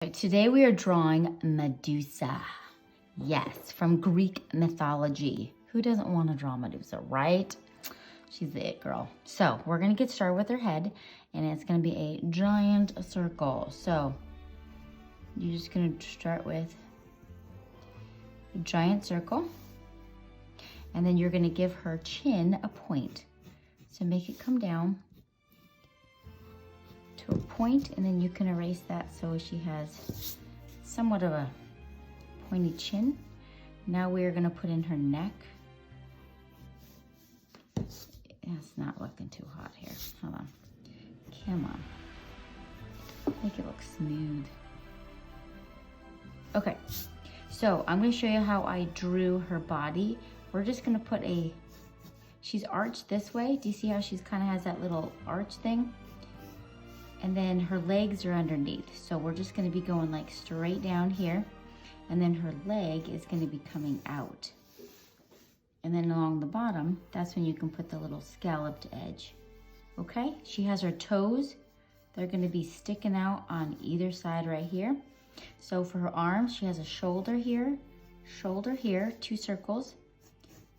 Today we are drawing Medusa. Yes, from Greek mythology. Who doesn't want to draw Medusa, right? She's the it girl. So we're going to get started with her head, and it's going to be a giant circle. So you're just going to start with a giant circle, and then you're going to give her chin a point. So make it come down to a point, and then you can erase that so she has somewhat of a pointy chin. Now we are going to put in her neck. It's not looking too hot here. Hold on. Come on. Make it look smooth. Okay, so I'm going to show you how I drew her body. We're just going to put she's arched this way. Do you see how she's kind of has that little arch thing? And then her legs are underneath. So we're just gonna be going like straight down here. And then her leg is gonna be coming out. And then along the bottom, that's when you can put the little scalloped edge. Okay, she has her toes. They're gonna be sticking out on either side right here. So for her arms, she has a shoulder here, 2 circles.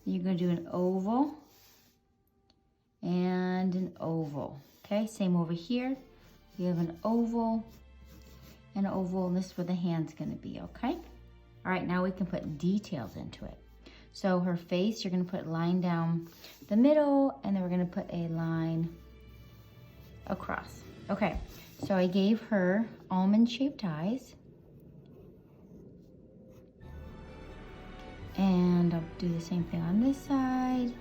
Then you're gonna do an oval and an oval. Okay, same over here. You have an oval, and this is where the hand's gonna be, okay? All right, now we can put details into it. So her face, you're gonna put a line down the middle, and then we're gonna put a line across. Okay, so I gave her almond-shaped eyes. And I'll do the same thing on this side.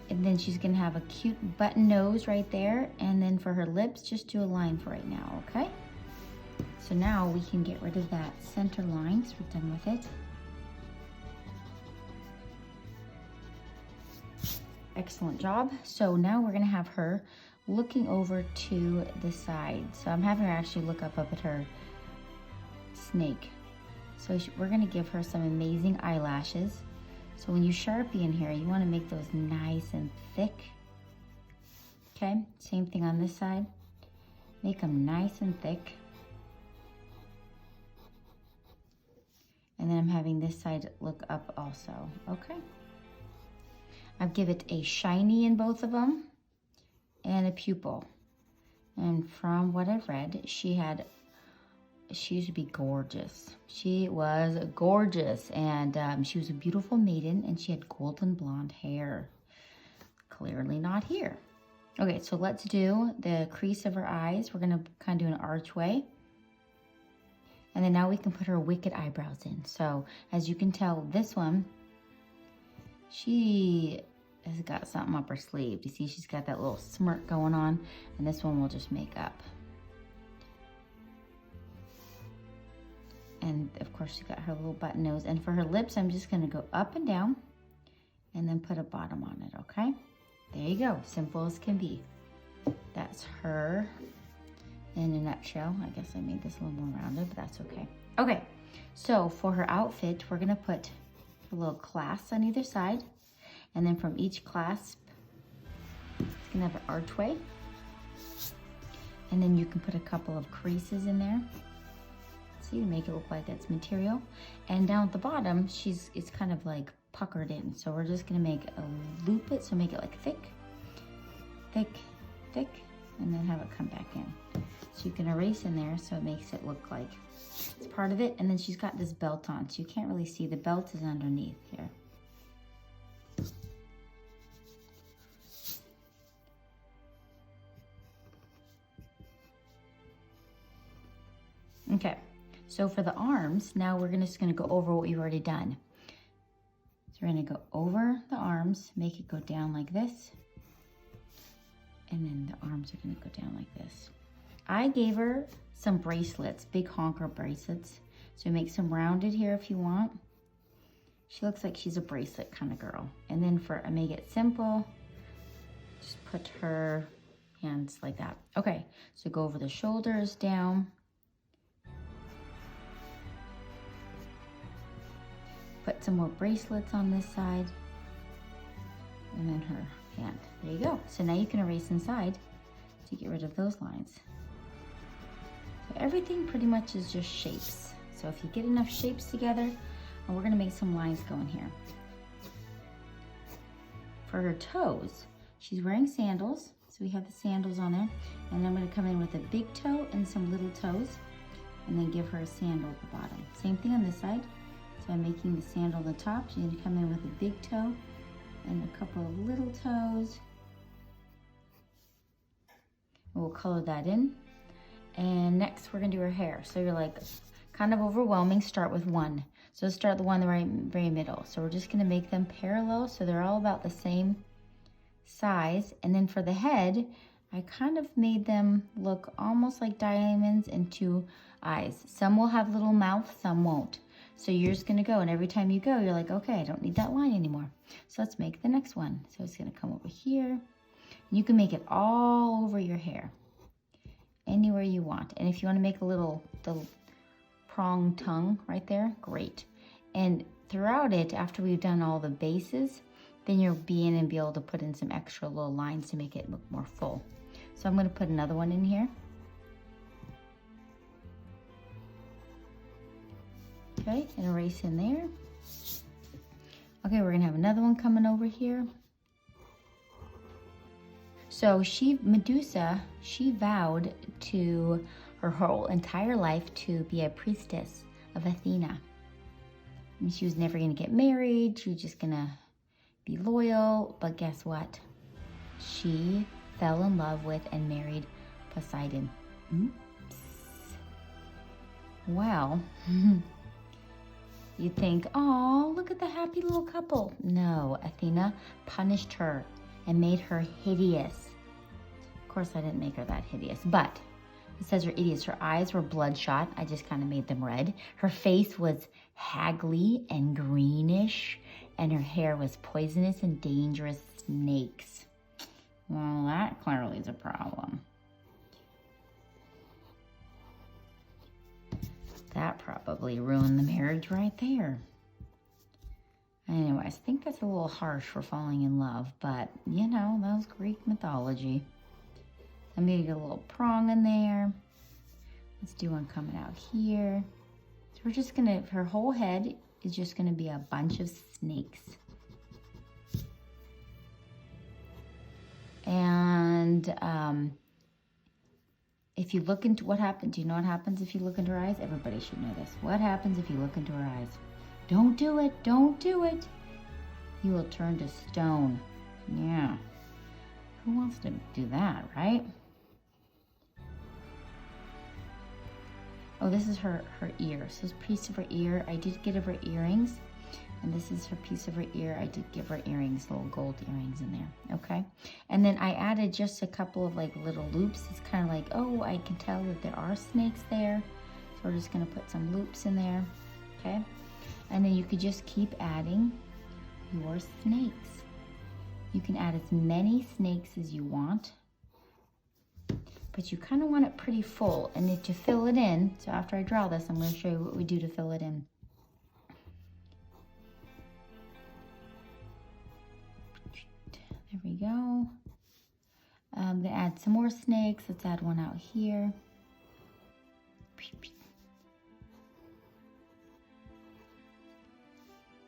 And then she's gonna have a cute button nose right there. And then for her lips, just do a line for right now, okay? So now we can get rid of that center line, so we're done with it. Excellent job. So now we're gonna have her looking over to the side. So I'm having her actually look up at her snake. So we're gonna give her some amazing eyelashes. So when you Sharpie in here, you want to make those nice and thick. Okay, same thing on this side. Make them nice and thick. And then I'm having this side look up also, okay? I've given it a shiny in both of them and a pupil. And from what I've read, she used to be gorgeous. She was gorgeous, and she was a beautiful maiden, and she had golden blonde hair. Clearly not here. Okay, so let's do the crease of her eyes. We're gonna kind of do an archway. And then now we can put her wicked eyebrows in. So as you can tell, this one, she has got something up her sleeve. You see, she's got that little smirk going on, and this one we'll just make up. And of course, she got her little button nose. And for her lips, I'm just gonna go up and down and then put a bottom on it, okay? There you go, simple as can be. That's her in a nutshell. I guess I made this a little more rounded, but that's okay. Okay, so for her outfit, we're gonna put a little clasp on either side. And then from each clasp, it's gonna have an archway. And then you can put a couple of creases in there. To make it look like that's material. And down at the bottom, it's kind of like puckered in. So we're just gonna loop it, so make it like thick, and then have it come back in. So you can erase in there so it makes it look like it's part of it. And then she's got this belt on, so you can't really see. The belt is underneath here. Okay. So for the arms, now we're just gonna go over what we've already done. So we're gonna go over the arms, make it go down like this. And then the arms are gonna go down like this. I gave her some bracelets, big honker bracelets. So make some rounded here if you want. She looks like she's a bracelet kind of girl. And then I make it simple, just put her hands like that. Okay, so go over the shoulders, down. Put some more bracelets on this side, and then her hand. There you go. So now you can erase inside to get rid of those lines. Everything pretty much is just shapes. So if you get enough shapes together, we're gonna make some lines going here. For her toes, she's wearing sandals. So we have the sandals on there. And I'm gonna come in with a big toe and some little toes and then give her a sandal at the bottom. Same thing on this side. So I'm making the sandal on the top. She's gonna come in with a big toe and a couple of little toes. We'll color that in. And next we're gonna do her hair. So you're like, kind of overwhelming, start with one. So start the one in the very middle. So we're just gonna make them parallel so they're all about the same size. And then for the head, I kind of made them look almost like diamonds and two eyes. Some will have little mouth, some won't. So you're just gonna go, and every time you go, you're like, okay, I don't need that line anymore. So let's make the next one. So it's gonna come over here. You can make it all over your hair, anywhere you want. And if you wanna make a the prong tongue right there, great. And throughout it, after we've done all the bases, then you'll be able to put in some extra little lines to make it look more full. So I'm gonna put another one in here. Okay, and erase in there. Okay, we're gonna have another one coming over here. So Medusa, she vowed to her whole entire life to be a priestess of Athena. And she was never gonna get married, she was just gonna be loyal, but guess what? She fell in love with and married Poseidon. Oops. Well, you'd think, oh, look at the happy little couple. No, Athena punished her and made her hideous. Of course, I didn't make her that hideous, but it says her hideous. Her eyes were bloodshot. I just kind of made them red. Her face was haggly and greenish, and her hair was poisonous and dangerous snakes. Well, that clearly is a problem. That probably ruined the marriage right there. Anyways, I think that's a little harsh for falling in love, but you know, that was Greek mythology. I'm gonna get a little prong in there. Let's do one coming out here. So we're just gonna, her whole head is just gonna be a bunch of snakes. And if you look into what happens, do you know what happens if you look into her eyes? Everybody should know this. What happens if you look into her eyes? Don't do it, don't do it. You will turn to stone. Yeah. Who wants to do that, right? Oh, this is her ear. So this piece of her ear, I did give her earrings. And this is her piece of her ear. I did give her earrings, little gold earrings in there, okay? And then I added just a couple of like little loops. It's kind of like, oh, I can tell that there are snakes there. So we're just gonna put some loops in there, okay? And then you could just keep adding your snakes. You can add as many snakes as you want, but you kind of want it pretty full. And then to fill it in, so after I draw this, I'm gonna show you what we do to fill it in. There we go. I'm gonna add some more snakes. Let's add one out here.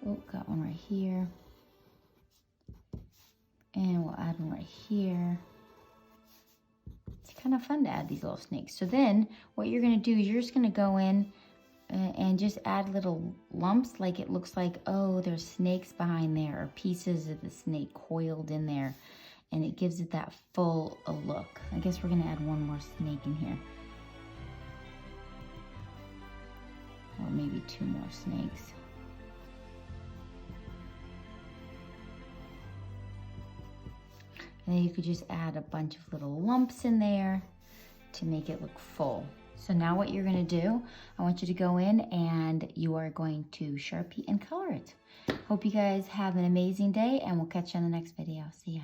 Oh, got one right here. And we'll add one right here. It's kind of fun to add these little snakes. So then what you're gonna do is you're just gonna go in and just add little lumps, like it looks like, oh, there's snakes behind there, or pieces of the snake coiled in there, and it gives it that full look. I guess we're gonna add one more snake in here. Or maybe two more snakes. And then you could just add a bunch of little lumps in there to make it look full. So now what you're gonna do, I want you to go in and you are going to Sharpie and color it. Hope you guys have an amazing day, and we'll catch you on the next video. See ya.